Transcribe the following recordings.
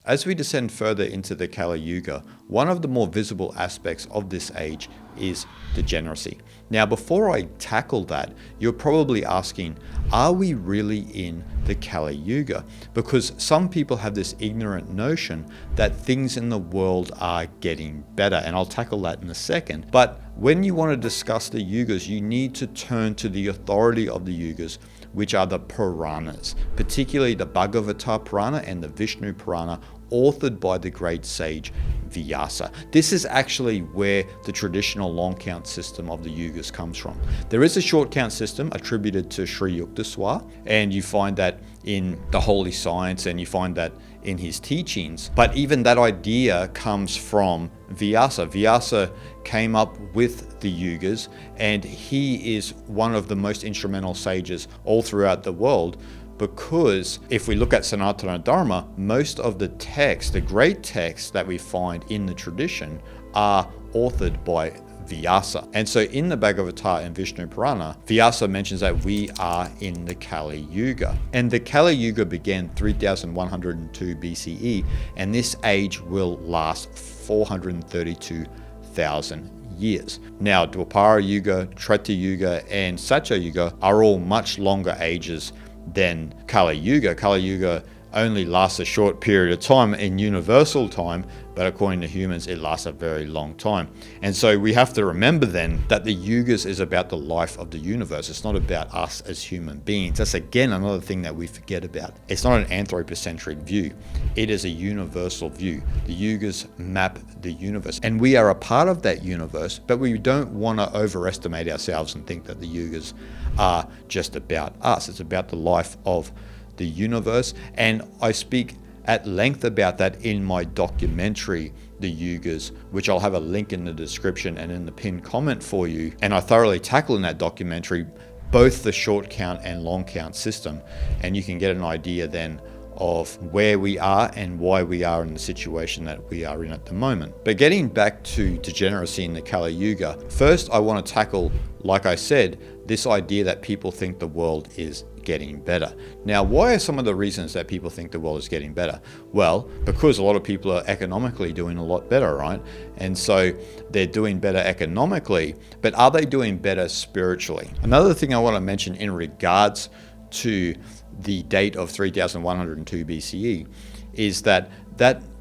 As we descend further into the Kali Yuga, one of the more visible aspects of this age is degeneracy. Now, before I tackle that, you're probably asking, are we really in the Kali Yuga? Because some people have this ignorant notion that things in the world are getting better, and I'll tackle that in a second. But when you want to discuss the Yugas, you need to turn to the authority of the Yugas, which are the Puranas, particularly the Bhagavata Purana and the Vishnu Purana, authored by the great sage Vyasa. This is actually where the traditional long count system of the Yugas comes from. There is a short count system attributed to Sri Yukteswar, and you find that in the Holy Science, and you find that in his teachings. But even that idea comes from Vyasa. Vyasa came up with the Yugas, and he is one of the most instrumental sages all throughout the world, because if we look at Sanatana Dharma, most of the texts, the great texts that we find in the tradition, are authored by Vyasa. And so in the Bhagavata and Vishnu Purana, Vyasa mentions that we are in the Kali Yuga. And the Kali Yuga began 3102 BCE, and this age will last 432,000 years. Now, Dwapara Yuga, Treta Yuga, and Satya Yuga are all much longer ages than Kali Yuga. Kali Yuga only lasts a short period of time in universal time, but according to humans, it lasts a very long time. And so we have to remember then that the Yugas is about the life of the universe. It's not about us as human beings. That's again another thing that we forget about. It's not an anthropocentric view. It is a universal view. The Yugas map the universe, and we are a part of that universe, but we don't want to overestimate ourselves and think that the Yugas are just about us. It's about the life of the universe, and I speak at length about that in my documentary, The Yugas, which I'll have a link in the description and in the pinned comment for you. And I thoroughly tackle in that documentary both the short count and long count system, and you can get an idea then of where we are and why we are in the situation that we are in at the moment. But getting back to degeneracy in the Kali Yuga, first I want to tackle, like I said, this idea that people think the world is getting better. Now, why are some of the reasons that people think the world is getting better? Well, because a lot of people are economically doing a lot better, right? And so they're doing better economically, but are they doing better spiritually? Another thing I want to mention in regards to the date of 3102 BCE is that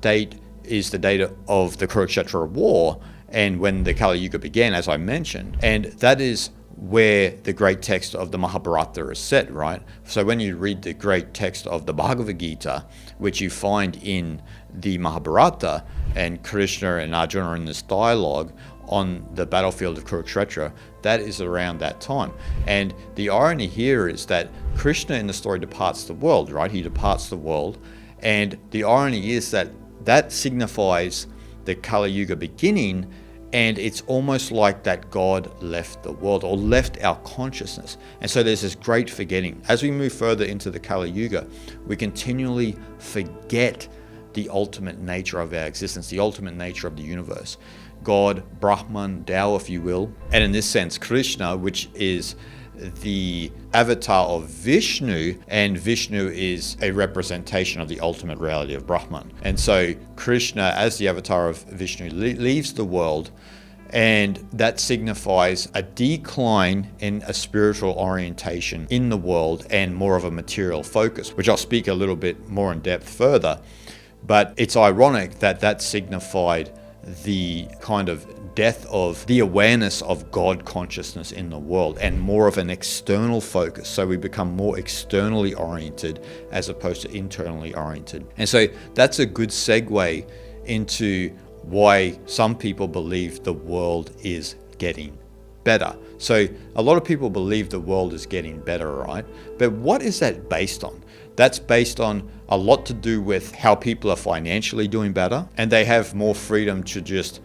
date is the date of the Kurukshetra War, and when the Kali Yuga began, as I mentioned, and that is where the great text of the Mahabharata is set, right? So when you read the great text of the Bhagavad Gita, which you find in the Mahabharata, and Krishna and Arjuna are in this dialogue on the battlefield of Kurukshetra, that is around that time. And the irony here is that Krishna in the story departs the world, right? He departs the world, and the irony is that that signifies the Kali Yuga beginning, and it's almost like that God left the world or left our consciousness. And so there's this great forgetting. As we move further into the Kali Yuga, we continually forget the ultimate nature of our existence, the ultimate nature of the universe. God, Brahman, Tao, if you will. And in this sense, Krishna, which is the avatar of Vishnu, and Vishnu is a representation of the ultimate reality of Brahman. And so Krishna, as the avatar of Vishnu, leaves the world, and that signifies a decline in a spiritual orientation in the world and more of a material focus, which I'll speak a little bit more in depth further. But it's ironic that that signified the kind of death of the awareness of God consciousness in the world and more of an external focus. So we become more externally oriented as opposed to internally oriented. And so that's a good segue into why some people believe the world is getting better. So a lot of people believe the world is getting better, right? But what is that based on? That's based on a lot to do with how people are financially doing better, and they have more freedom to just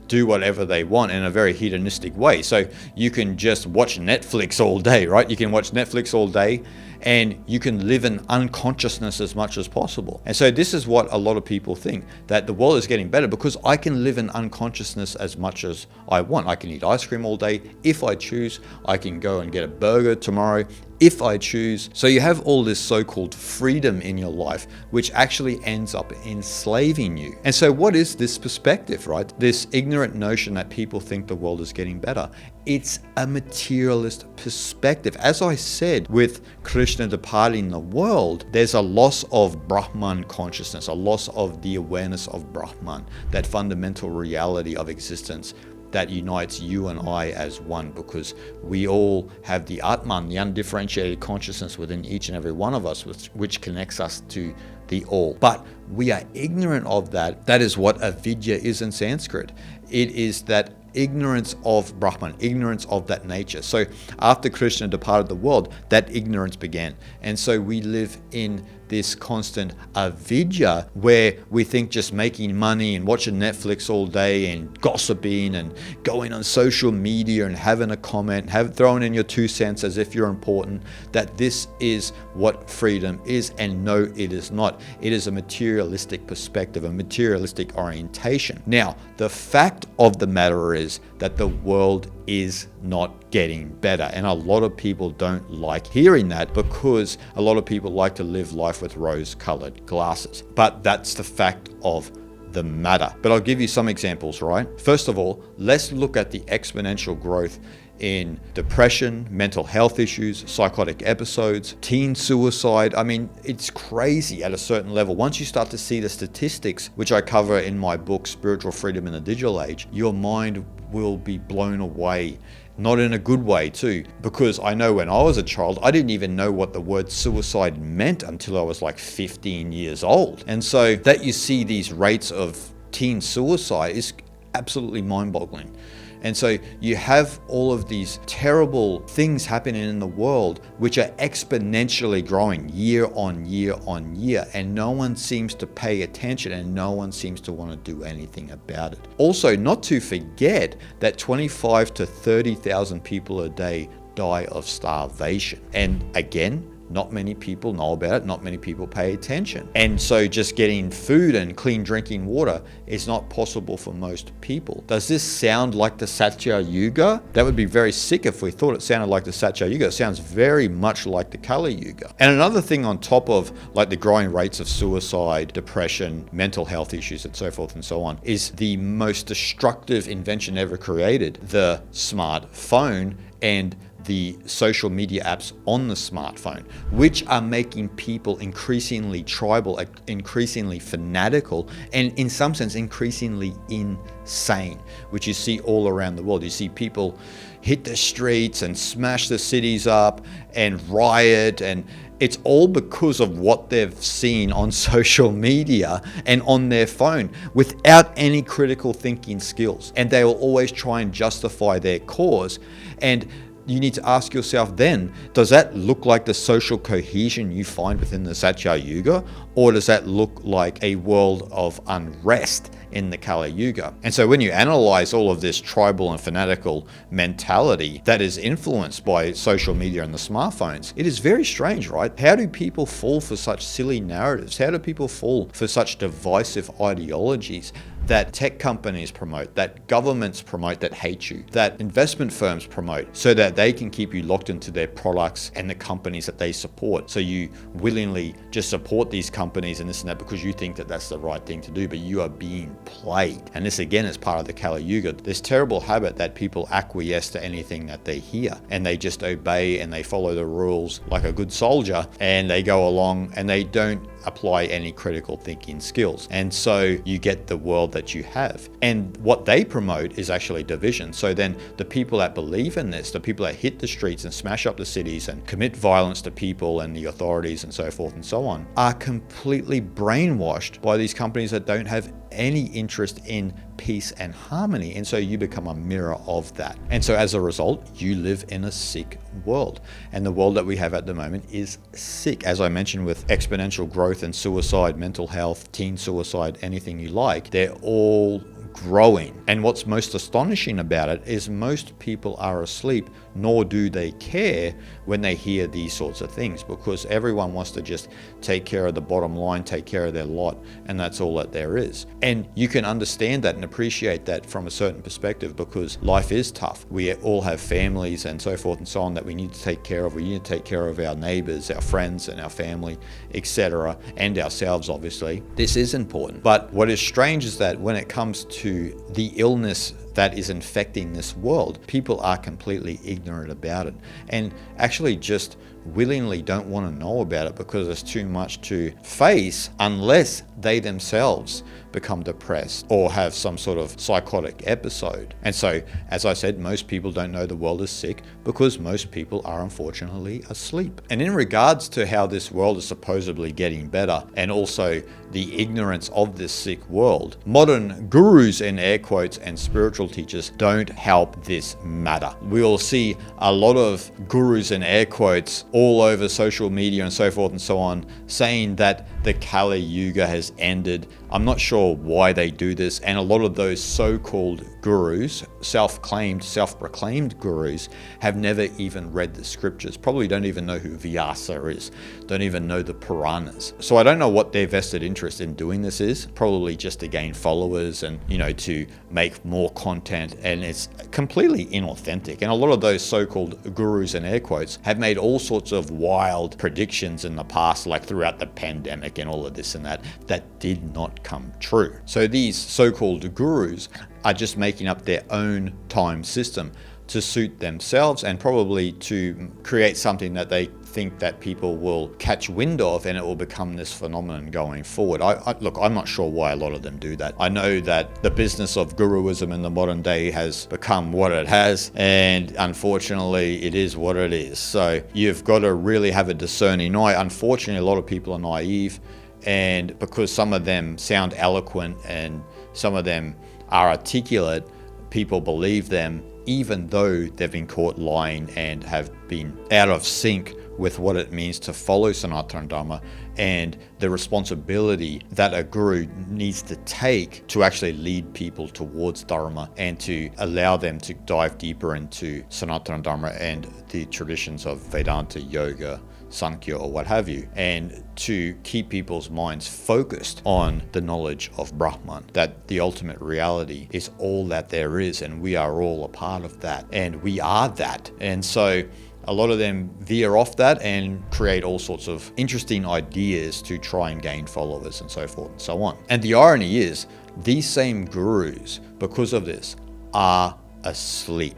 do whatever they want in a very hedonistic way. So you can just watch Netflix all day, right? You can watch Netflix all day and you can live in unconsciousness as much as possible. And so this is what a lot of people think, that the world is getting better because I can live in unconsciousness as much as I want. I can eat ice cream all day if I choose. I can go and get a burger tomorrow if I choose. So you have all this so-called freedom in your life, which actually ends up enslaving you. And so what is this perspective, right? This ignorant notion that people think the world is getting better. It's a materialist perspective. As I said, with Krishna departing the world, there's a loss of Brahman consciousness, a loss of the awareness of Brahman, that fundamental reality of existence that unites you and I as one, because we all have the Atman, the undifferentiated consciousness within each and every one of us, which connects us to the all. But we are ignorant of that. That is what avidya is in Sanskrit. It is that ignorance of Brahman, ignorance of that nature. So after Krishna departed the world, that ignorance began. And so we live in this constant avidya where we think just making money and watching Netflix all day and gossiping and going on social media and having a comment, throwing in your 2 cents as if you're important, that this is what freedom is. And no, it is not. It is a materialistic perspective, a materialistic orientation. Now, the fact of the matter is that the world is not getting better. And a lot of people don't like hearing that, because a lot of people like to live life with rose-colored glasses. But that's the fact of the matter. But I'll give you some examples, right? First of all, let's look at the exponential growth in depression, mental health issues, psychotic episodes, teen suicide. I mean, it's crazy at a certain level. Once you start to see the statistics, which I cover in my book, Spiritual Freedom in the Digital Age, your mind will be blown away. Not in a good way too, because I know when I was a child, I didn't even know what the word suicide meant until I was like 15 years old. And so that you see these rates of teen suicide is absolutely mind-boggling. And so you have all of these terrible things happening in the world, which are exponentially growing year on year on year. And no one seems to pay attention, and no one seems to want to do anything about it. Also, not to forget that 25 to 30,000 people a day die of starvation. And again, not many people know about it, not many people pay attention. And so just getting food and clean drinking water is not possible for most people. Does this sound like the Satya Yuga? That would be very sick if we thought it sounded like the Satya Yuga. It sounds very much like the Kali Yuga. And another thing on top of like the growing rates of suicide, depression, mental health issues, and so forth and so on, is the most destructive invention ever created, the smartphone and the social media apps on the smartphone, which are making people increasingly tribal, increasingly fanatical, and in some sense increasingly insane, which you see all around the world. You see people hit the streets and smash the cities up and riot, and it's all because of what they've seen on social media and on their phone without any critical thinking skills. And they will always try and justify their cause. And you need to ask yourself then, does that look like the social cohesion you find within the Satya Yuga? Or does that look like a world of unrest in the Kali Yuga? And so when you analyze all of this tribal and fanatical mentality that is influenced by social media and the smartphones, it is very strange, right? How do people fall for such silly narratives? How do people fall for such divisive ideologies that tech companies promote, that governments promote that hate you, that investment firms promote, so that they can keep you locked into their products and the companies that they support? So you willingly just support these companies and this and that because you think that that's the right thing to do, but you are being played. And this again is part of the Kali Yuga. This terrible habit that people acquiesce to anything that they hear, and they just obey and they follow the rules like a good soldier, and they go along and they don't apply any critical thinking skills. And so you get the world that you have. And what they promote is actually division. So then the people that believe in this, the people that hit the streets and smash up the cities and commit violence to people and the authorities and so forth and so on, are completely brainwashed by these companies that don't have any interest in peace and harmony. And so you become a mirror of that. And so as a result, you live in a sick world. And the world that we have at the moment is sick. As I mentioned, with exponential growth and suicide, mental health, teen suicide, anything you like, they're all growing. And what's most astonishing about it is most people are asleep, nor do they care when they hear these sorts of things, because everyone wants to just take care of the bottom line, take care of their lot, and that's all that there is. And you can understand that and appreciate that from a certain perspective, because life is tough. We all have families and so forth and so on that we need to take care of. We need to take care of our neighbors, our friends, and our family, etc., and ourselves, obviously. This is important. But what is strange is that when it comes to the illness that is infecting this world, people are completely ignorant about it and actually just willingly don't want to know about it because it's too much to face unless they themselves become depressed or have some sort of psychotic episode. And so, as I said, most people don't know the world is sick because most people are unfortunately asleep. And in regards to how this world is supposedly getting better and also the ignorance of this sick world, modern gurus in air quotes and spiritual teachers don't help this matter. We'll see a lot of gurus in air quotes all over social media and so forth and so on saying that the Kali Yuga has ended. I'm not sure why they do this, and a lot of those so-called gurus, self-proclaimed gurus, have never even read the scriptures, probably don't even know who Vyasa is, don't even know the Puranas. So I don't know what their vested interest in doing this is, probably just to gain followers and, to make more content, and it's completely inauthentic. And a lot of those so-called gurus in air quotes have made all sorts of wild predictions in the past, like throughout the pandemic and all of this and that did not come true. So these so-called gurus are just making up their own time system to suit themselves and probably to create something that they think that people will catch wind of, and it will become this phenomenon going forward. Look, I'm not sure why a lot of them do that. I know that the business of guruism in the modern day has become what it has, and unfortunately it is what it is. So you've got to really have a discerning eye. Unfortunately, a lot of people are naive, and because some of them sound eloquent and some of them are articulate, people believe them even though they've been caught lying and have been out of sync with what it means to follow Sanatana Dharma and the responsibility that a guru needs to take to actually lead people towards Dharma and to allow them to dive deeper into Sanatana Dharma and the traditions of Vedanta, Yoga, Sankhya, or what have you, and to keep people's minds focused on the knowledge of Brahman, that the ultimate reality is all that there is, and we are all a part of that, and we are that. And so a lot of them veer off that and create all sorts of interesting ideas to try and gain followers and so forth and so on. And the irony is, these same gurus, because of this, are asleep.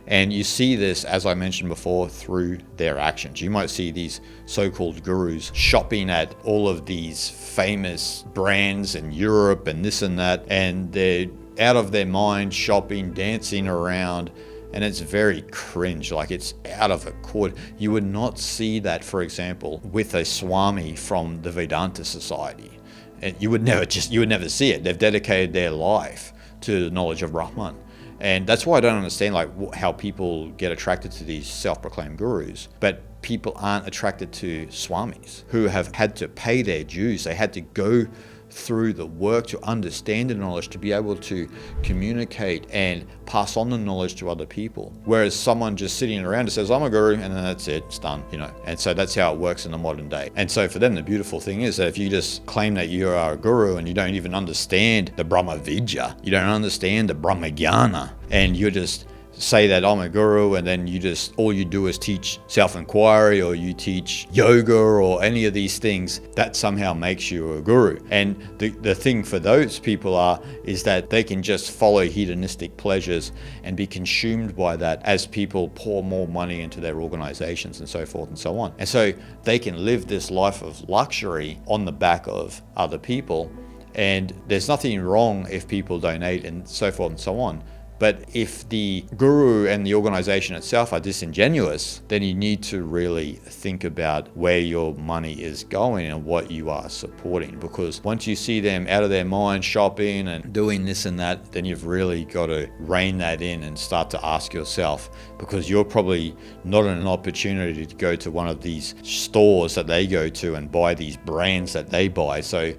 And you see this, as I mentioned before, through their actions. You might see these so-called gurus shopping at all of these famous brands in Europe and this and that, and they're out of their mind shopping, dancing around, and it's very cringe, like it's out of accord. You would not see that, for example, with a Swami from the Vedanta Society. And you would never see it. They've dedicated their life to the knowledge of Brahman. And that's why I don't understand how people get attracted to these self-proclaimed gurus, but people aren't attracted to swamis who have had to pay their dues. They had to go through the work to understand the knowledge, to be able to communicate and pass on the knowledge to other people. Whereas someone just sitting around and says, I'm a guru, and then that's it, it's done, And so that's how it works in the modern day. And so for them, the beautiful thing is that if you just claim that you are a guru and you don't even understand the Brahma Vidya, you don't understand the Brahma Jnana, and you just say that I'm a guru, and then all you do is teach self-inquiry, or you teach yoga or any of these things, that somehow makes you a guru. And the thing for those people is that they can just follow hedonistic pleasures and be consumed by that as people pour more money into their organizations and so forth and so on. And so they can live this life of luxury on the back of other people, and there's nothing wrong if people donate and so forth and so on. But if the guru and the organization itself are disingenuous, then you need to really think about where your money is going and what you are supporting. Because once you see them out of their mind shopping and doing this and that, then you've really got to rein that in and start to ask yourself, because you're probably not in an opportunity to go to one of these stores that they go to and buy these brands that they buy. So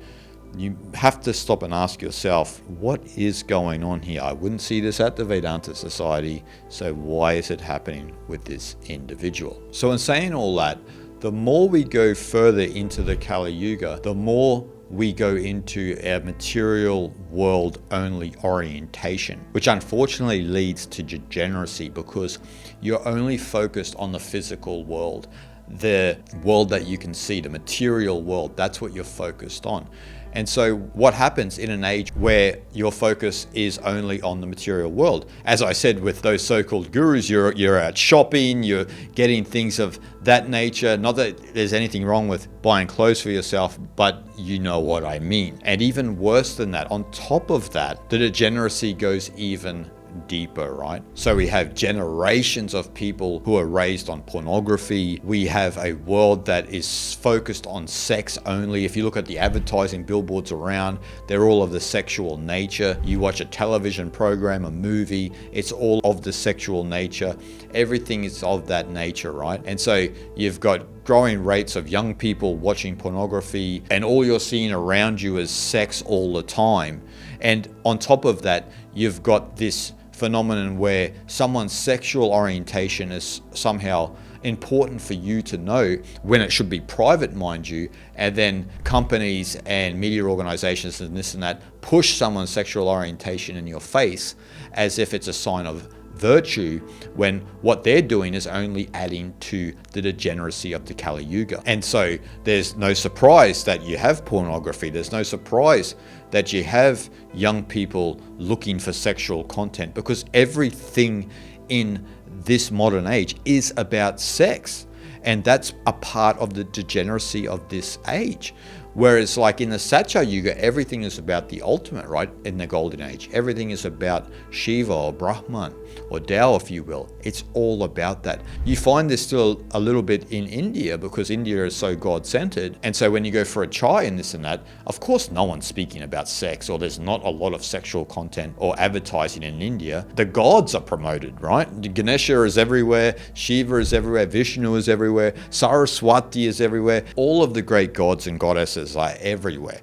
you have to stop and ask yourself, what is going on here? I wouldn't see this at the Vedanta Society, so why is it happening with this individual? So in saying all that, the more we go further into the Kali Yuga, the more we go into a material world only orientation, which unfortunately leads to degeneracy because you're only focused on the physical world, the world that you can see, the material world. That's what you're focused on. And so what happens in an age where your focus is only on the material world? As I said, with those so-called gurus, you're out shopping, you're getting things of that nature. Not that there's anything wrong with buying clothes for yourself, but you know what I mean. And even worse than that, on top of that, the degeneracy goes even deeper, right? So we have generations of people who are raised on pornography. We have a world that is focused on sex only. If you look at the advertising billboards around, they're all of the sexual nature. You watch a television program, a movie, it's all of the sexual nature. Everything is of that nature, right? And so you've got growing rates of young people watching pornography, and all you're seeing around you is sex all the time. And on top of that, you've got this phenomenon where someone's sexual orientation is somehow important for you to know, when it should be private, mind you, and then companies and media organizations and this and that push someone's sexual orientation in your face as if it's a sign of virtue, when what they're doing is only adding to the degeneracy of the Kali Yuga. And so there's no surprise that you have pornography. There's no surprise that you have young people looking for sexual content, because everything in this modern age is about sex. And that's a part of the degeneracy of this age. Whereas like in the Satya Yuga, everything is about the ultimate, right? In the golden age, everything is about Shiva or Brahman or Tao, if you will. It's all about that. You find this still a little bit in India, because India is so God-centered. And so when you go for a chai and this and that, of course no one's speaking about sex, or there's not a lot of sexual content or advertising in India. The gods are promoted, right? Ganesha is everywhere, Shiva is everywhere, Vishnu is everywhere, Saraswati is everywhere. All of the great gods and goddesses are everywhere.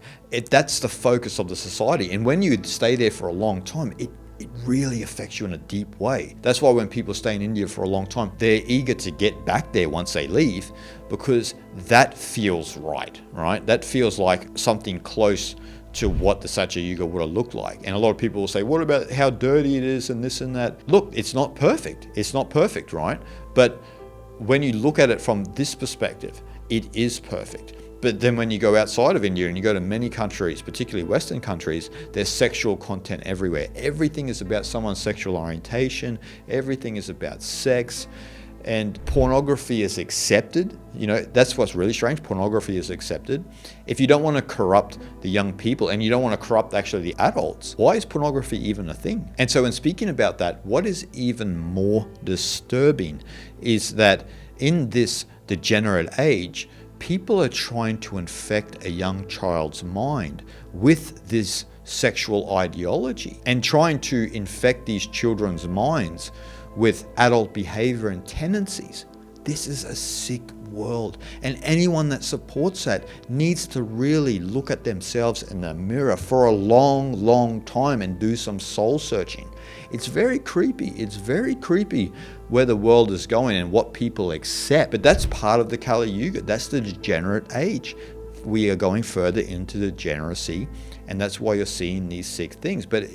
That's the focus of the society. And when you stay there for a long time, it really affects you in a deep way. That's why when people stay in India for a long time, they're eager to get back there once they leave, because that feels right? That feels like something close to what the Satya Yuga would have looked like. And a lot of people will say, what about how dirty it is and this and that? Look, it's not perfect. It's not perfect, right? But when you look at it from this perspective, it is perfect. But then when you go outside of India and you go to many countries, particularly Western countries, there's sexual content everywhere. Everything is about someone's sexual orientation. Everything is about sex. And pornography is accepted. You know, that's what's really strange. Pornography is accepted. If you don't want to corrupt the young people, and you don't want to corrupt actually the adults, why is pornography even a thing? And so in speaking about that, what is even more disturbing is that in this degenerate age, people are trying to infect a young child's mind with this sexual ideology, and trying to infect these children's minds with adult behavior and tendencies. This is a sick world, and anyone that supports that needs to really look at themselves in the mirror for a long time and do some soul searching. It's very creepy. It's very creepy where the world is going and what people accept. But that's part of the Kali Yuga. That's the degenerate age. We are going further into degeneracy, and that's why you're seeing these sick things. But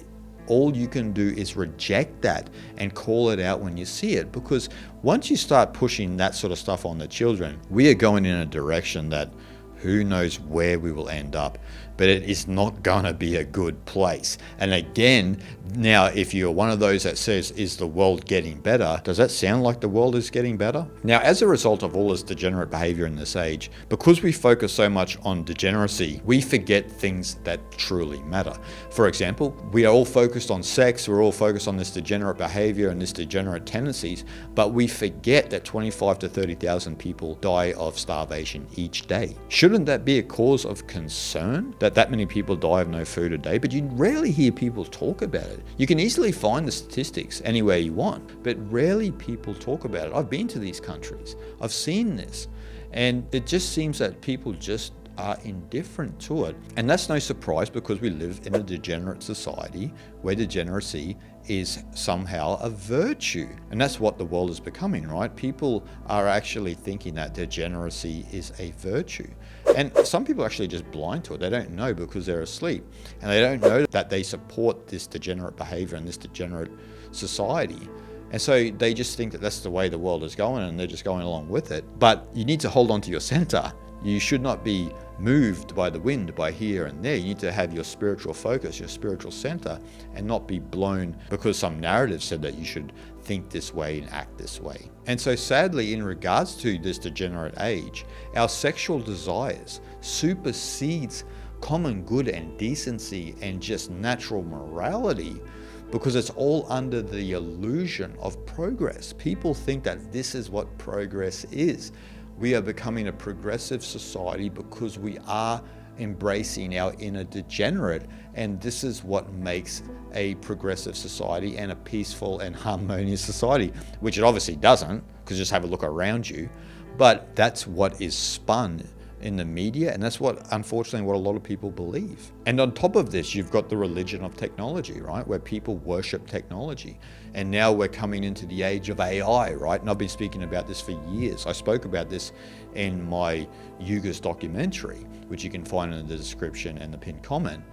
all you can do is reject that and call it out when you see it, because once you start pushing that sort of stuff on the children, we are going in a direction that who knows where we will end up. But it is not going to be a good place. And again, now if you're one of those that says, is the world getting better? Does that sound like the world is getting better? Now, as a result of all this degenerate behavior in this age, because we focus so much on degeneracy, we forget things that truly matter. For example, we are all focused on sex, we're all focused on this degenerate behavior and this degenerate tendencies, but we forget that 25 to 30,000 people die of starvation each day. Shouldn't that be a cause of concern? That many people die of no food a day, but you rarely hear people talk about it. You can easily find the statistics anywhere you want, but rarely people talk about it. I've been to these countries, I've seen this, and it just seems that people just are indifferent to it. And that's no surprise, because we live in a degenerate society where degeneracy is somehow a virtue. And that's what the world is becoming, right? People are actually thinking that degeneracy is a virtue. And some people are actually just blind to it. They don't know because they're asleep. And they don't know that they support this degenerate behavior and this degenerate society. And so they just think that that's the way the world is going, and they're just going along with it. But you need to hold on to your center. You should not be moved by the wind, by here and there. You need to have your spiritual focus, your spiritual center, and not be blown because some narrative said that you should think this way and act this way. And so sadly, in regards to this degenerate age, our sexual desires supersedes common good and decency and just natural morality, because it's all under the illusion of progress. People think that this is what progress is. We are becoming a progressive society because we are embracing our inner degenerate, and this is what makes a progressive society and a peaceful and harmonious society, which it obviously doesn't, because just have a look around you. But that's what is spun in the media, and that's what, unfortunately, what a lot of people believe. And on top of this, you've got the religion of technology, right, where people worship technology. And now we're coming into the age of AI, right? And I've been speaking about this for years. I spoke about this in my Yugas documentary, which you can find in the description and the pinned comment.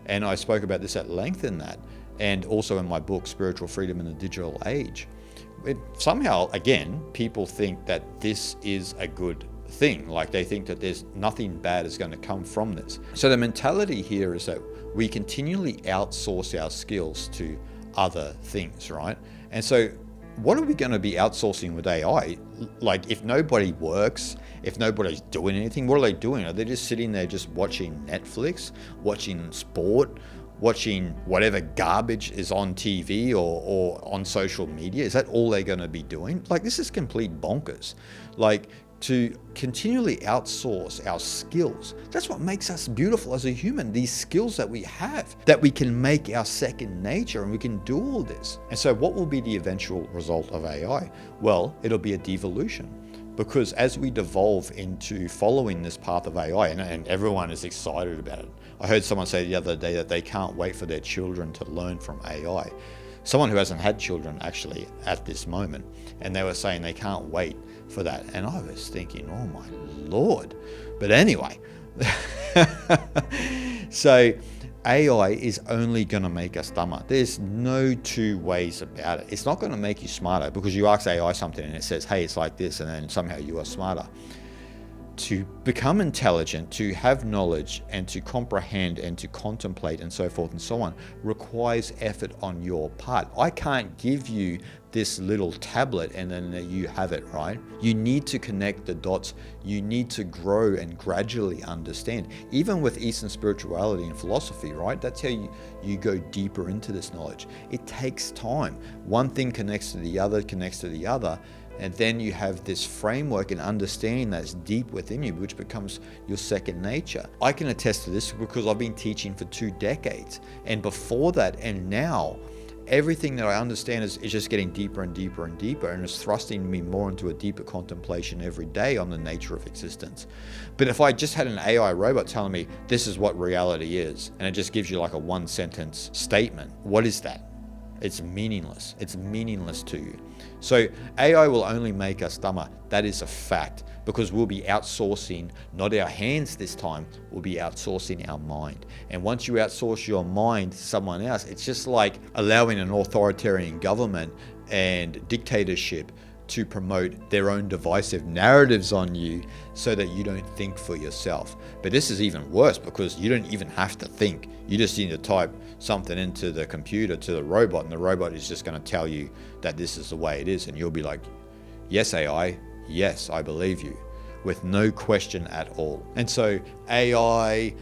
And I spoke about this at length in that, and also in my book, Spiritual Freedom in the Digital Age. Somehow, again, people think that this is a good thing. Like, they think that there's nothing bad is going to come from this. So the mentality here is that we continually outsource our skills to other things, right? And so what are we going to be outsourcing with AI? Like, if nobody works, if nobody's doing anything, what are they doing? Are they just sitting there just watching Netflix, watching sport, watching whatever garbage is on TV or on social media? Is that all they're going to be doing? Like, this is complete bonkers. Like, to continually outsource our skills. That's what makes us beautiful as a human, these skills that we have, that we can make our second nature, and we can do all this. And so what will be the eventual result of AI? Well, it'll be a devolution. Because as we devolve into following this path of AI, and everyone is excited about it. I heard someone say the other day that they can't wait for their children to learn from AI. Someone who hasn't had children actually at this moment, and they were saying they can't wait for that. And I was thinking, oh my Lord. But anyway, so AI is only going to make us dumber. There's no two ways about it. It's not going to make you smarter because you ask AI something and it says, hey, it's like this, and then somehow you are smarter. To become intelligent, to have knowledge, and to comprehend and to contemplate and so forth and so on requires effort on your part. I can't give you this little tablet and then you have it, right? You need to connect the dots. You need to grow and gradually understand. Even with Eastern spirituality and philosophy, right? That's how you go deeper into this knowledge. It takes time. One thing connects to the other, connects to the other. And then you have this framework and understanding that's deep within you, which becomes your second nature. I can attest to this because I've been teaching for 2 decades. And before that and now, everything that I understand is just getting deeper and deeper and deeper, and it's thrusting me more into a deeper contemplation every day on the nature of existence. But if I just had an AI robot telling me this is what reality is, and it just gives you like a 1-sentence statement, what is that? It's meaningless. It's meaningless to you. So AI will only make us dumber. That is a fact, because we'll be outsourcing, not our hands this time, we'll be outsourcing our mind. And once you outsource your mind to someone else, it's just like allowing an authoritarian government and dictatorship to promote their own divisive narratives on you so that you don't think for yourself. But this is even worse because you don't even have to think. You just need to type something into the computer, to the robot, and the robot is just going to tell you that this is the way it is. And you'll be like, yes, AI, yes, I believe you, with no question at all. And so AI,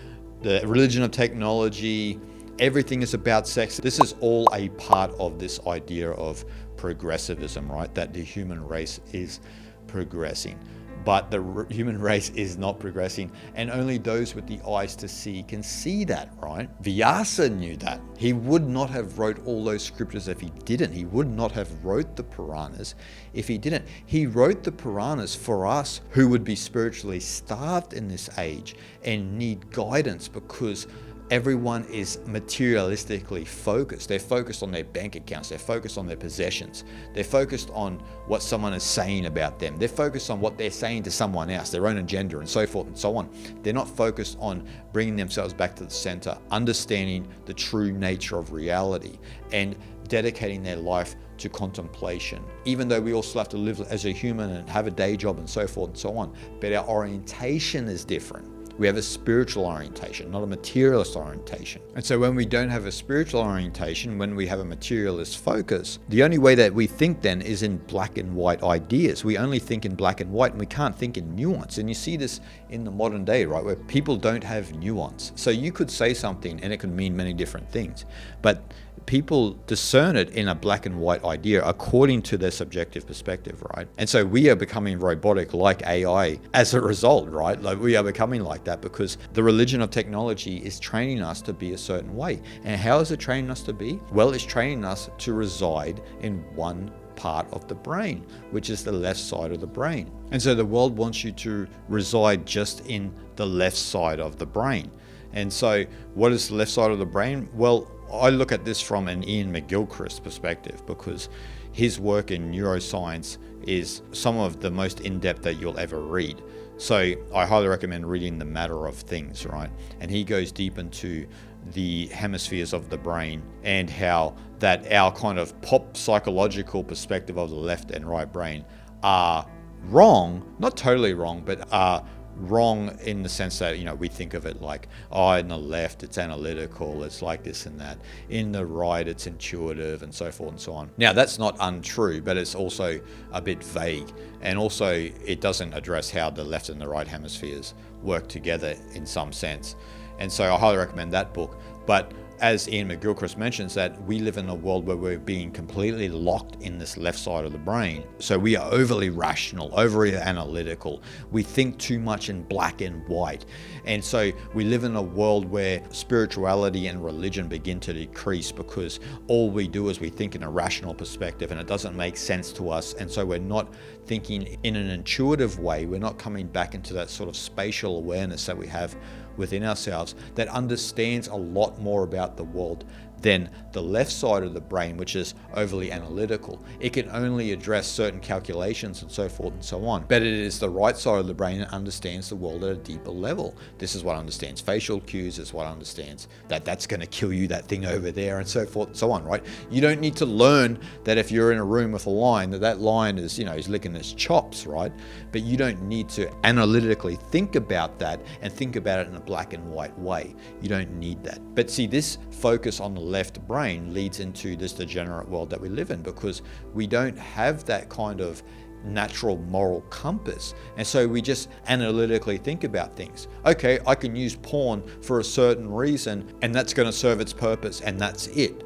the religion of technology, everything is about sex. This is all a part of this idea of progressivism, right? That the human race is progressing. but the human race is not progressing, and only those with the eyes to see can see that, right? Vyasa knew that. He would not have wrote all those scriptures if he didn't. He would not have wrote the Puranas if he didn't. He wrote the Puranas for us who would be spiritually starved in this age and need guidance, because everyone is materialistically focused. They're focused on their bank accounts. They're focused on their possessions. They're focused on what someone is saying about them. They're focused on what they're saying to someone else, their own agenda, and so forth and so on. They're not focused on bringing themselves back to the center, understanding the true nature of reality, and dedicating their life to contemplation. Even though we all still have to live as a human and have a day job and so forth and so on, but our orientation is different. We have a spiritual orientation, not a materialist orientation. And so when we don't have a spiritual orientation, when we have a materialist focus, the only way that we think then is in black and white ideas. We only think in black and white, and we can't think in nuance. And you see this in the modern day, right, where people don't have nuance. So you could say something and it could mean many different things, but people discern it in a black and white idea according to their subjective perspective, right? And so we are becoming robotic like AI as a result, right? Like we are becoming like that because the religion of technology is training us to be a certain way. And how is it training us to be? Well, it's training us to reside in one part of the brain, which is the left side of the brain. And so the world wants you to reside just in the left side of the brain. And so what is the left side of the brain? Well, I look at this from an Ian McGilchrist perspective, because his work in neuroscience is some of the most in-depth that you'll ever read. So I highly recommend reading The Matter of Things, right? And he goes deep into the hemispheres of the brain and how that our kind of pop psychological perspective of the left and right brain are wrong, not totally wrong, but are wrong in the sense that, you know, we think of it like, oh, in the left it's analytical, it's like this and that. In the right it's intuitive, and so forth and so on. Now that's not untrue, but it's also a bit vague, and also it doesn't address how the left and the right hemispheres work together in some sense. And so I highly recommend that book. But as Ian McGilchrist mentions, that we live in a world where we're being completely locked in this left side of the brain. So we are overly rational, overly analytical. We think too much in black and white. And so we live in a world where spirituality and religion begin to decrease, because all we do is we think in a rational perspective and it doesn't make sense to us. And so we're not thinking in an intuitive way. We're not coming back into that sort of spatial awareness that we have within ourselves that understands a lot more about the world than the left side of the brain, which is overly analytical. It can only address certain calculations and so forth and so on. But it is the right side of the brain that understands the world at a deeper level. This is what understands facial cues, is what understands that that's going to kill you, that thing over there, and so forth and so on, right? You don't need to learn that if you're in a room with a lion, that lion is, you know, he's licking his chops, right? But you don't need to analytically think about that and think about it in a black and white way. You don't need that. But see, this focus on the left brain leads into this degenerate world that we live in, because we don't have that kind of natural moral compass, and so we just analytically think about things. Okay, I can use porn for a certain reason and that's going to serve its purpose, and that's it.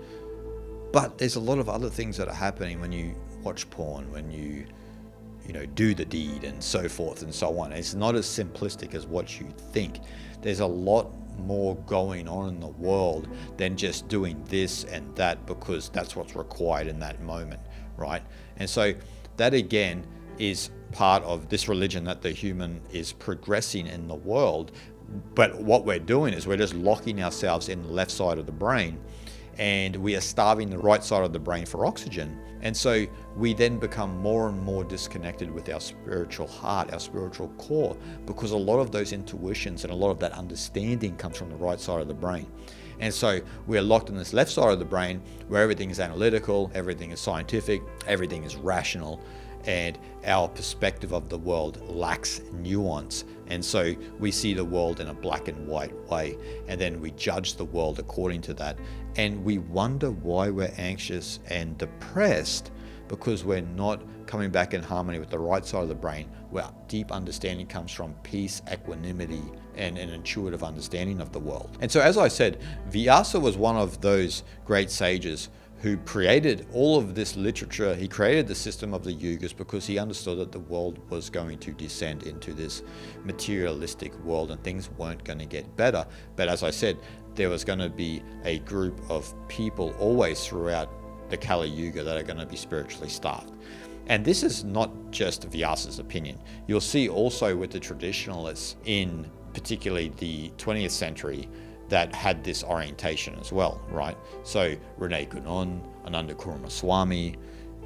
But there's a lot of other things that are happening when you watch porn, when you do the deed, and so forth and so on. It's not as simplistic as what you think. There's a lot more going on in the world than just doing this and that because that's what's required in that moment, right? And so that again is part of this religion that the human is progressing in the world. But what we're doing is we're just locking ourselves in the left side of the brain, and we are starving the right side of the brain for oxygen. And so we then become more and more disconnected with our spiritual heart, our spiritual core, because a lot of those intuitions and a lot of that understanding comes from the right side of the brain. And so we're locked in this left side of the brain where everything is analytical, everything is scientific, everything is rational, and our perspective of the world lacks nuance. And so we see the world in a black and white way, and then we judge the world according to that. And we wonder why we're anxious and depressed, because we're not coming back in harmony with the right side of the brain, where deep understanding comes from peace, equanimity, and an intuitive understanding of the world. And so, as I said, Vyasa was one of those great sages who created all of this literature. He created the system of the Yugas because he understood that the world was going to descend into this materialistic world and things weren't going to get better. But as I said, there was going to be a group of people always throughout the Kali Yuga that are going to be spiritually starved. And this is not just Vyasa's opinion. You'll see also with the traditionalists in particularly the 20th century that had this orientation as well, right? So Rene Gunon, Ananda Kurumaswamy,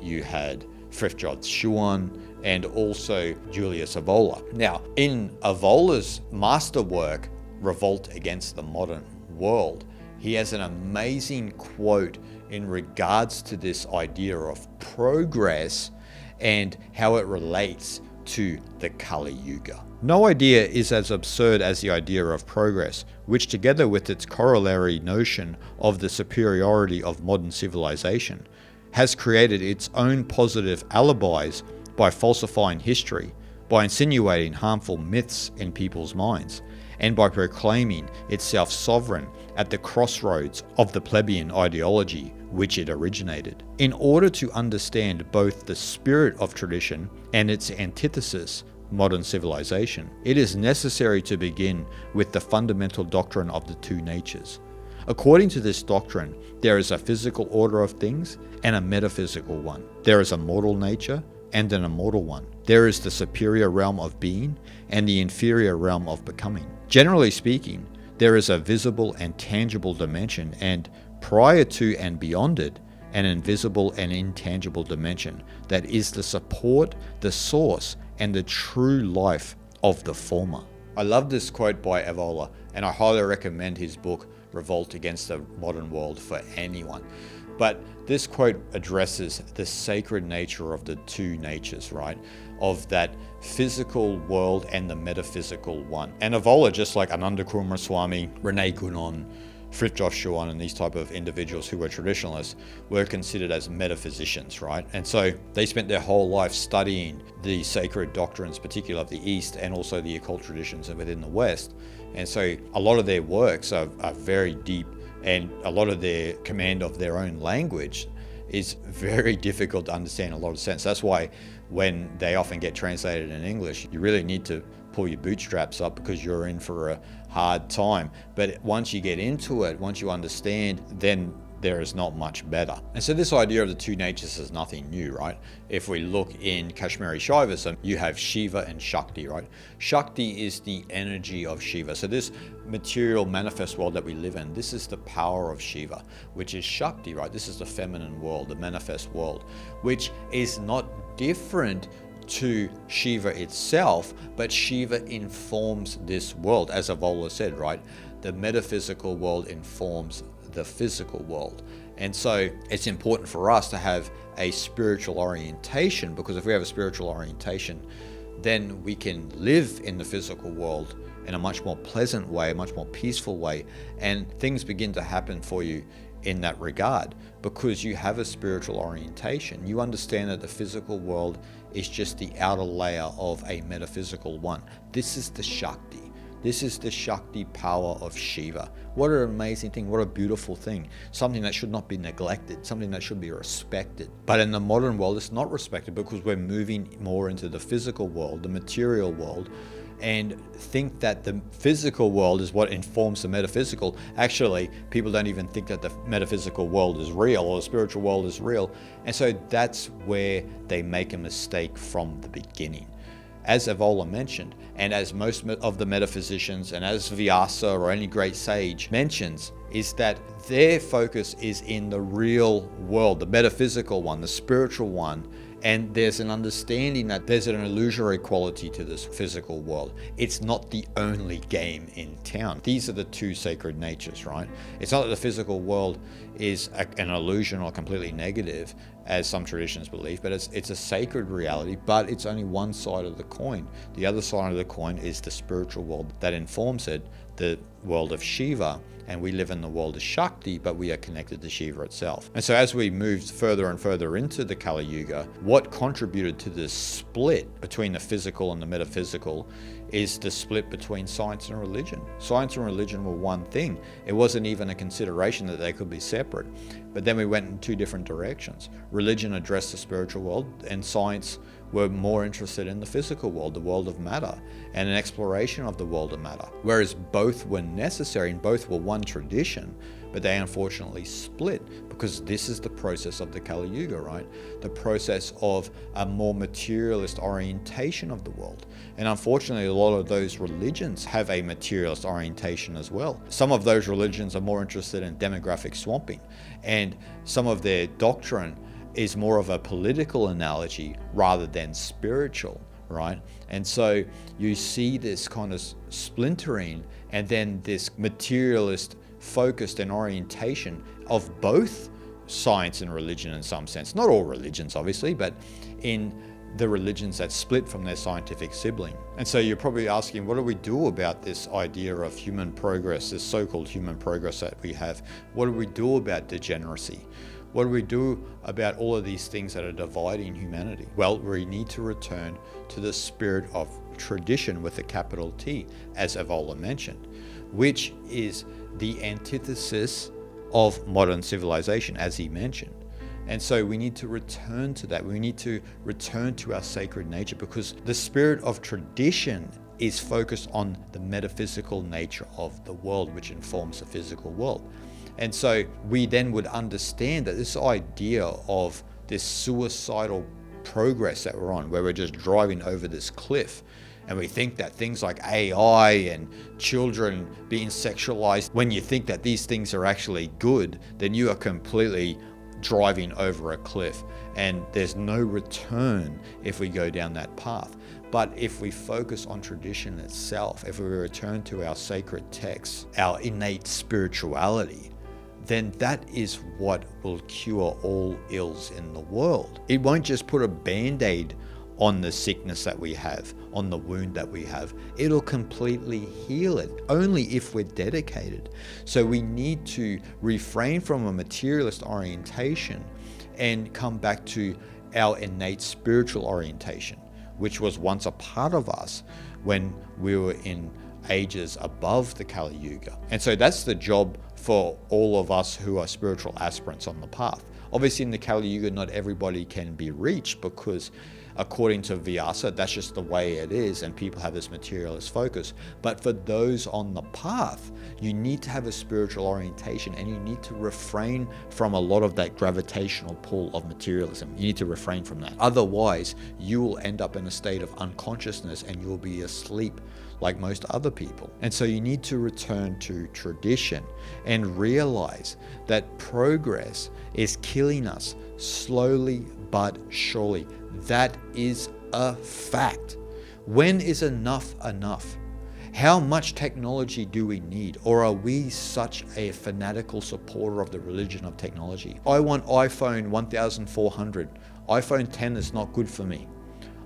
you had Frithjof Schuon, and also Julius Evola. Now, in Evola's masterwork, Revolt Against the Modern World, he has an amazing quote in regards to this idea of progress and how it relates to the Kali Yuga. No idea is as absurd as the idea of progress, which together with its corollary notion of the superiority of modern civilization, has created its own positive alibis by falsifying history, by insinuating harmful myths in people's minds, and by proclaiming itself sovereign at the crossroads of the plebeian ideology which it originated. In order to understand both the spirit of tradition and its antithesis, modern civilization, it is necessary to begin with the fundamental doctrine of the two natures. According to this doctrine, there is a physical order of things and a metaphysical one. There is a mortal nature and an immortal one. There is the superior realm of being and the inferior realm of becoming. Generally speaking, there is a visible and tangible dimension, and prior to and beyond it, an invisible and intangible dimension that is the support, the source, and the true life of the former. I love this quote by Evola, and I highly recommend his book, Revolt Against the Modern World, for anyone. But this quote addresses the sacred nature of the two natures, right? Of that physical world and the metaphysical one. And Evola, just like Ananda Kurumaswamy, Rene Gunon, Frithjof Schuon, and these type of individuals who were traditionalists were considered as metaphysicians, right? And so they spent their whole life studying the sacred doctrines, particularly of the East, and also the occult traditions within the West. And so a lot of their works are very deep, and a lot of their command of their own language is very difficult to understand in a lot of sense. That's why when they often get translated in English, you really need to pull your bootstraps up because you're in for a hard time. But once you get into it, once you understand, then there is not much better. And so this idea of the two natures is nothing new, right? If we look in Kashmiri Shaivism, you have Shiva and Shakti, right? Shakti is the energy of Shiva. So this material manifest world that we live in, this is the power of Shiva, which is Shakti, right? This is the feminine world, the manifest world, which is not different to Shiva itself, but Shiva informs this world. As Evola said, right? The metaphysical world informs the physical world. And so it's important for us to have a spiritual orientation, because if we have a spiritual orientation, then we can live in the physical world in a much more pleasant way, a much more peaceful way, and things begin to happen for you in that regard because you have a spiritual orientation. You understand that the physical world is just the outer layer of a metaphysical one. This is the Shakti. This is the Shakti power of Shiva. What an amazing thing. What a beautiful thing. Something that should not be neglected. Something that should be respected. But in the modern world, it's not respected because we're moving more into the physical world, the material world, and think that the physical world is what informs the metaphysical. Actually, people don't even think that the metaphysical world is real or the spiritual world is real. And so that's where they make a mistake from the beginning. As Evola mentioned, and as most of the metaphysicians and as Vyasa or any great sage mentions, is that their focus is in the real world, the metaphysical one, the spiritual one, and there's an understanding that there's an illusory quality to this physical world. It's not the only game in town. These are the two sacred natures, right? It's not that the physical world is an illusion or completely negative, as some traditions believe, but it's a sacred reality, but it's only one side of the coin. The other side of the coin is the spiritual world that informs it, the world of Shiva, and we live in the world of Shakti, but we are connected to Shiva itself. And so as we moved further and further into the Kali Yuga, what contributed to this split between the physical and the metaphysical is the split between science and religion. Science and religion were one thing. It wasn't even a consideration that they could be separate. But then we went in two different directions. Religion addressed the spiritual world, and science were more interested in the physical world, the world of matter, and an exploration of the world of matter. Whereas both were necessary and both were one tradition, but they unfortunately split, because this is the process of the Kali Yuga, right? The process of a more materialist orientation of the world. And unfortunately, a lot of those religions have a materialist orientation as well. Some of those religions are more interested in demographic swamping, and some of their doctrine is more of a political analogy rather than spiritual, right? And so you see this kind of splintering, and then this materialist focused and orientation of both science and religion in some sense. Not all religions, obviously, but in the religions that split from their scientific sibling. And so you're probably asking, what do we do about this idea of human progress, this so-called human progress that we have? What do we do about degeneracy? What do we do about all of these things that are dividing humanity? Well, we need to return to the spirit of tradition with a capital T, as Evola mentioned, which is the antithesis of modern civilization, as he mentioned. And so we need to return to that. We need to return to our sacred nature, because the spirit of tradition is focused on the metaphysical nature of the world, which informs the physical world. And so we then would understand that this idea of this suicidal progress that we're on, where we're just driving over this cliff, and we think that things like AI and children being sexualized, when you think that these things are actually good, then you are completely driving over a cliff, and there's no return if we go down that path. But if we focus on tradition itself, if we return to our sacred texts, our innate spirituality, then that is what will cure all ills in the world. It won't just put a band-aid on the sickness that we have, on the wound that we have. It'll completely heal it, only if we're dedicated. So we need to refrain from a materialist orientation and come back to our innate spiritual orientation, which was once a part of us when we were in ages above the Kali Yuga. And so that's the job for all of us who are spiritual aspirants on the path. Obviously in the Kali Yuga, not everybody can be reached, because according to Vyasa, that's just the way it is, and people have this materialist focus. But for those on the path, you need to have a spiritual orientation, and you need to refrain from a lot of that gravitational pull of materialism. You need to refrain from that. Otherwise, you will end up in a state of unconsciousness, and you'll be asleep like most other people. And so you need to return to tradition and realize that progress is killing us slowly but surely. That is a fact. When is enough enough? How much technology do we need? Or are we such a fanatical supporter of the religion of technology? I want iPhone 1400. iPhone 10 is not good for me.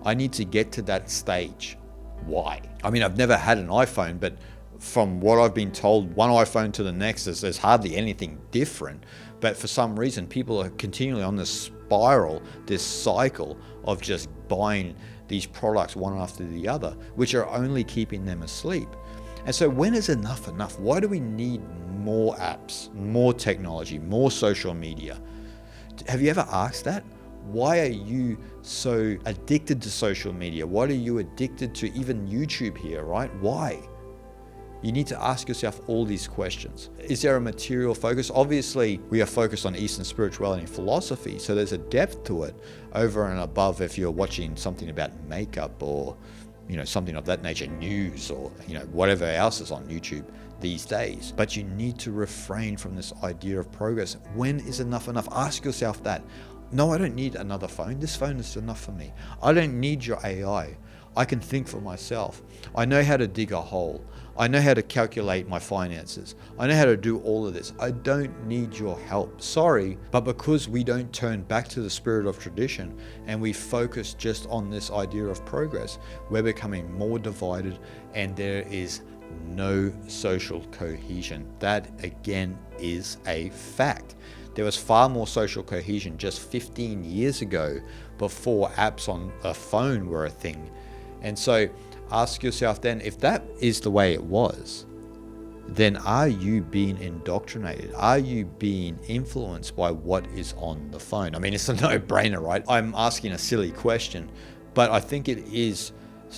I need to get to that stage. Why? I mean, I've never had an iPhone, but from what I've been told, one iPhone to the next, there's hardly anything different. But for some reason, people are continually on this spiral, this cycle of just buying these products one after the other, which are only keeping them asleep. And so when is enough enough? Why do we need more apps, more technology, more social media? Have you ever asked that? Why are you so addicted to social media? Why are you addicted to even YouTube here, right? Why? You need to ask yourself all these questions. Is there a material focus? Obviously, we are focused on Eastern spirituality and philosophy, so there's a depth to it over and above if you're watching something about makeup or, something of that nature, news or, whatever else is on YouTube these days. But you need to refrain from this idea of progress. When is enough enough? Ask yourself that. No, I don't need another phone. This phone is enough for me. I don't need your AI. I can think for myself. I know how to dig a hole. I know how to calculate my finances. I know how to do all of this. I don't need your help. Sorry, but because we don't turn back to the spirit of tradition and we focus just on this idea of progress, we're becoming more divided, and there is no social cohesion. That again is a fact. There was far more social cohesion just 15 years ago, before apps on a phone were a thing. And so ask yourself then, if that is the way it was, then are you being indoctrinated? Are you being influenced by what is on the phone? I mean, it's a no-brainer, right? I'm asking a silly question, but I think it is,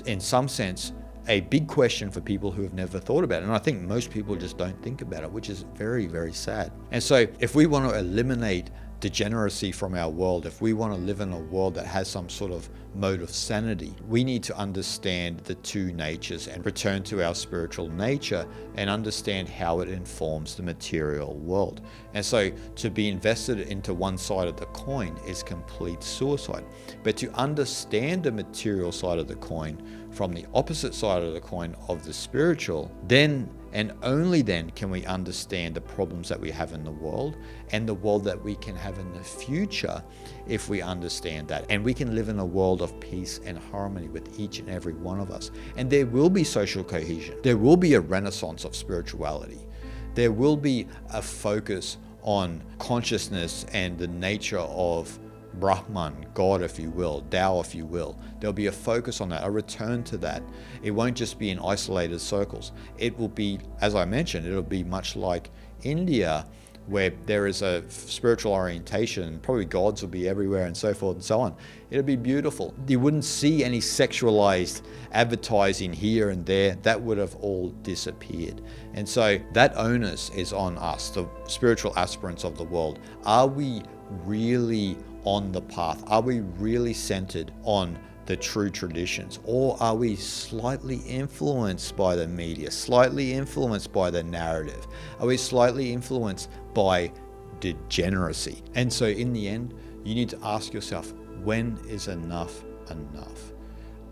in some sense, a big question for people who have never thought about it. And I think most people just don't think about it, which is very, very sad. And so if we want to eliminate degeneracy from our world, if we want to live in a world that has some sort of mode of sanity, we need to understand the two natures and return to our spiritual nature and understand how it informs the material world. And so to be invested into one side of the coin is complete suicide. But to understand the material side of the coin from the opposite side of the coin of the spiritual, then and only then can we understand the problems that we have in the world and the world that we can have in the future if we understand that. And we can live in a world of peace and harmony with each and every one of us. And there will be social cohesion. There will be a renaissance of spirituality. There will be a focus on consciousness and the nature of Brahman, God, if you will, Tao, if you will. There'll be a focus on that, a return to that. It won't just be in isolated circles. It will be, as I mentioned, it'll be much like India, where there is a spiritual orientation. Probably gods will be everywhere and so forth and so on. It'll be beautiful. You wouldn't see any sexualized advertising here and there. That would have all disappeared. And so that onus is on us, the spiritual aspirants of the world. Are we really on the path? Are we really centered on the true traditions? Or are we slightly influenced by the media, slightly influenced by the narrative? Are we slightly influenced by degeneracy? And so in the end, you need to ask yourself, when is enough enough?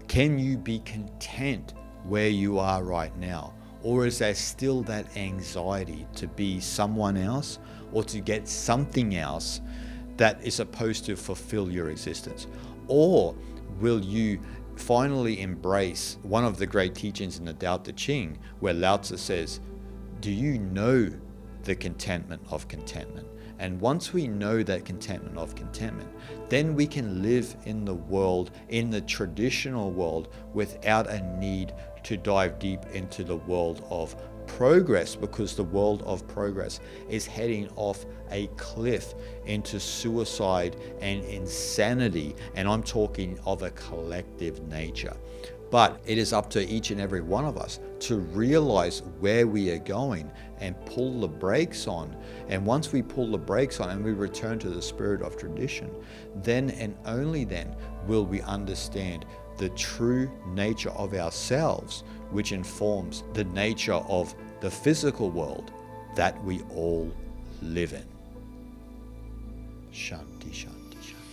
Can you be content where you are right now? Or is there still that anxiety to be someone else or to get something else that is supposed to fulfill your existence? Or will you finally embrace one of the great teachings in the Tao Te Ching, where Lao Tzu says, do you know the contentment of contentment? And once we know that contentment of contentment, then we can live in the world, in the traditional world, without a need to dive deep into the world of progress, because the world of progress is heading off a cliff into suicide and insanity, and I'm talking of a collective nature. But it is up to each and every one of us to realize where we are going and pull the brakes on. And once we pull the brakes on and we return to the spirit of tradition, then and only then will we understand the true nature of ourselves, which informs the nature of the physical world that we all live in. Shanti, shanti, shanti.